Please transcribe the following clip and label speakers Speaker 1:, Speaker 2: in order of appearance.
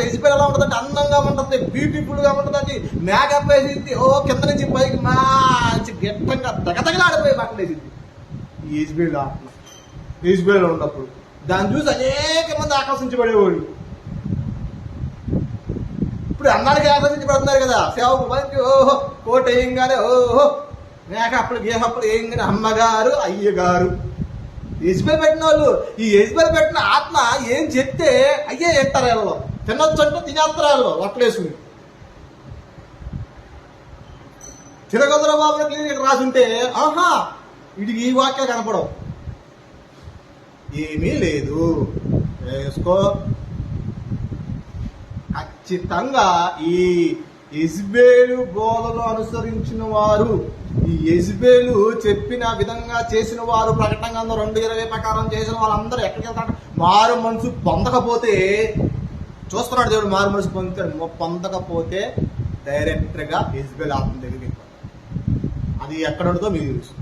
Speaker 1: Jezebel ఎలా ఉంటుందంటే అందంగా ఉంటుంది, బ్యూటిఫుల్ గా ఉంటుంది, మేకప్ వేసింది, ఓ కింద నుంచి పైకి మంచి గిట్టంగా దగదగలాడిపోయి బట్టలు వేసింది. ఈ యెజబెల్ ఉన్నప్పుడు దాన్ని చూసి అనేక మంది ఆకర్షించబడేవాళ్ళు. ఇప్పుడు అన్నానికి ఆకర్షించబడుతున్నారు కదా, సేవకు పనికి ఓహో కోట్ వేయంగానే ఓహో మేకప్లు గేహప్పులు వేయంగానే అమ్మగారు అయ్యగారు. యెజబెల్ పెట్టిన వాళ్ళు, ఈ యెజబెల్ పెట్టిన ఆత్మ ఏం చెప్తే అయ్యే చేస్తారు. వీళ్ళలో తినొచ్చు అంటే తినేస్తారు, వాళ్ళు లొట్టలేసుకుని. తిరగందర బాబు క్లినిక్ రాసుంటే ఆహా వీడికి ఈ వాక్యాలు కనపడవు. ఏమీ లేదు వేసుకో. ఖచ్చితంగా ఈ యెజబెలు బోధలు అనుసరించిన వారు, ఈ యెజబెలు చెప్పిన విధంగా చేసిన వారు, ప్రకటన గ్రంథం 2:20 ప్రకారం చేసిన వాళ్ళందరూ ఎక్కడికి వెళ్తారు? మారు మనసు పొందకపోతే, చూస్తున్నాడు దేవుడు, మారు మనసు పొందకపోతే డైరెక్ట్ గా యెజబెల్ ఆత్మ దగ్గరికి. అది ఎక్కడ ఉంటుందో మీకు తెలుసు.